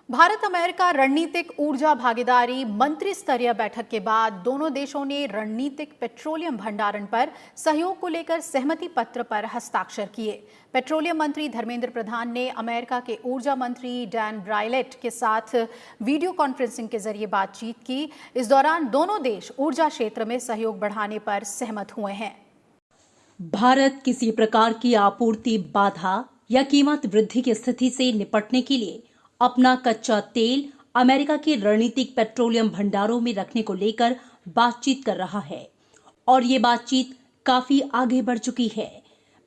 Bharat America रणनीतिक ऊर्जा भागीदारी मंत्री स्तरीय बैठक के बाद दोनों देशों ने रणनीतिक पेट्रोलियम भंडारण पर सहयोग को लेकर सहमति पत्र पर हस्ताक्षर किए। पेट्रोलियम मंत्री धर्मेंद्र प्रधान ने अमेरिका के ऊर्जा मंत्री डैन ब्रायलेट के साथ वीडियो कॉन्फ्रेंसिंग के जरिए बातचीत की। इस दौरान दोनों देश ऊर्जा क्षेत्र में सहयोग बढ़ाने पर सहमत हुए हैं। भारत किसी प्रकार की आपूर्ति बाधा या कीमत वृद्धि की स्थिति से निपटने के लिए अपना कच्चा तेल अमेरिका के रणनीतिक पेट्रोलियम भंडारों में रखने को लेकर बातचीत कर रहा है और ये बातचीत काफी आगे बढ़ चुकी है।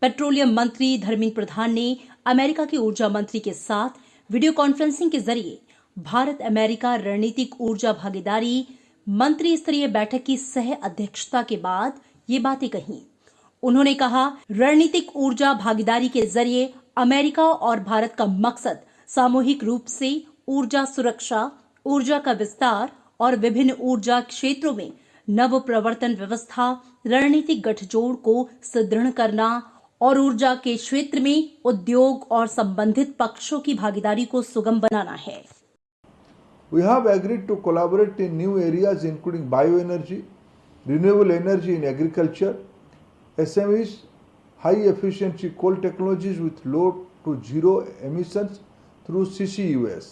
पेट्रोलियम मंत्री धर्मेंद्र प्रधान ने अमेरिका के ऊर्जा मंत्री के साथ वीडियो कॉन्फ्रेंसिंग के जरिए भारत अमेरिका रणनीतिक ऊर्जा भागीदारी मंत्री स्तरीय बैठक की सह अध्यक्षता के बाद ये बातें कही। उन्होंने कहा, रणनीतिक ऊर्जा भागीदारी के जरिए अमेरिका और भारत का मकसद सामूहिक रूप से ऊर्जा सुरक्षा, ऊर्जा का विस्तार और विभिन्न ऊर्जा क्षेत्रों में नव प्रवर्तन व्यवस्था, रणनीतिक गठजोड़ को सुदृढ़ करना और ऊर्जा के क्षेत्र में उद्योग और संबंधित पक्षों की भागीदारी को सुगम बनाना है। We have agreed to collaborate in new areas including bioenergy, renewable energy in agriculture, SMEs, high efficiency coal technologies with low to zero emissions through CCUS.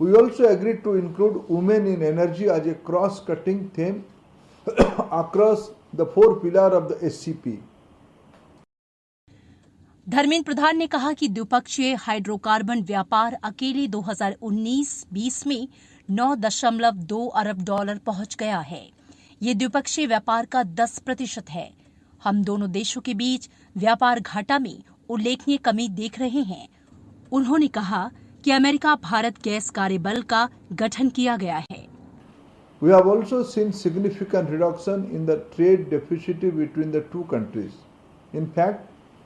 We also agreed to include women in energy as a cross-cutting theme across the four pillars of the SCP. Dharmendra Pradhan ने कहा कि द्विपक्षीय hydrocarbon व्यापार अकेले 2019-20 में 9.2 अरब dollar पहुंच गया है। ये द्विपक्षीय व्यापार का 10% है। हम दोनों देशों के बीच व्यापार घाटा में उल्लेखनीय कमी देख रहे हैं। उन्होंने कहा कि अमेरिका भारत गैस कार्यबल का गठन किया गया है। We have also seen significant reduction in the trade deficit between the two countries. In fact,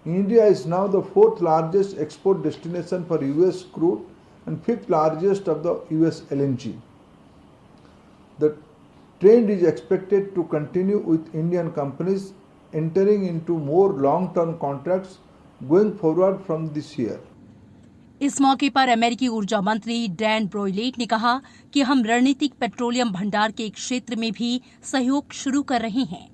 India is now the fourth largest export destination for US crude and fifth largest of the US LNG. The trend is expected to continue with Indian companies entering into more long-term contracts going forward from this year. इस मौके पर अमेरिकी ऊर्जा मंत्री Dan ब्रायलेट ने कहा कि हम रणनीतिक पेट्रोलियम भंडार के क्षेत्र में भी सहयोग शुरू कर रहे हैं।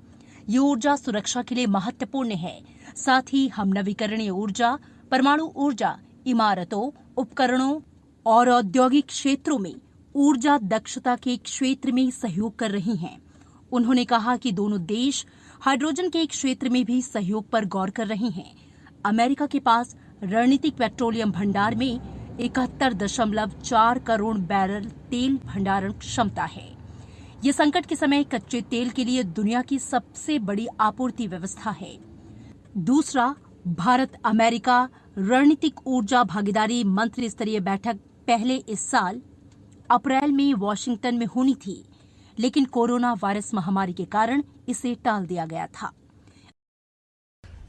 ये ऊर्जा सुरक्षा के लिए महत्वपूर्ण है। साथ ही हम नवीकरणीय ऊर्जा, परमाणु ऊर्जा, इमारतों, उपकरणों और औद्योगिक क्षेत्रों में ऊर्जा दक्षता के क्षेत्र में सहयोग कर रहे हैं। उन्होंने कहा कि दोनों देश हाइड्रोजन के क्षेत्र में भी सहयोग पर गौर कर रहे हैं। अमेरिका के पास रणनीतिक पेट्रोलियम भंडार में 71.4 करोड़ बैरल तेल भंडारण क्षमता है। ये संकट के समय कच्चे तेल के लिए दुनिया की सबसे बड़ी आपूर्ति व्यवस्था है। दूसरा, भारत अमेरिका रणनीतिक ऊर्जा भागीदारी मंत्री स्तरीय बैठक पहले इस साल अप्रैल में वॉशिंगटन में होनी थी, लेकिन कोरोना वायरस महामारी के कारण इसे टाल दिया गया था।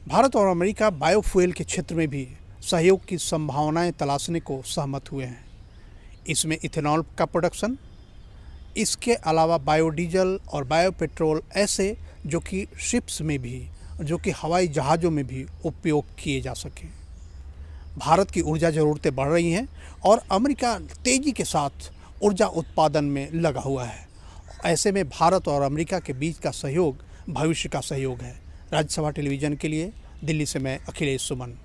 भारत और अमेरिका बायोफ्यूल के क्षेत्र में भी सहयोग की संभावनाएं तलाशने को सहमत हुए हैं। इसमें इथेनॉल का प्रोडक्शन, इसके अलावा बायोडीजल और बायोपेट्रोल ऐसे जो कि शिप्स में भी, जो कि हवाई जहाज़ों में भी उपयोग किए जा सकें। भारत की ऊर्जा ज़रूरतें बढ़ रही हैं और अमेरिका तेज़ी के साथ ऊर्जा उत्पादन में लगा हुआ है। ऐसे में भारत और अमेरिका के बीच का सहयोग भविष्य का सहयोग है। राज्यसभा टेलीविज़न के लिए दिल्ली से मैं अखिलेश सुमन।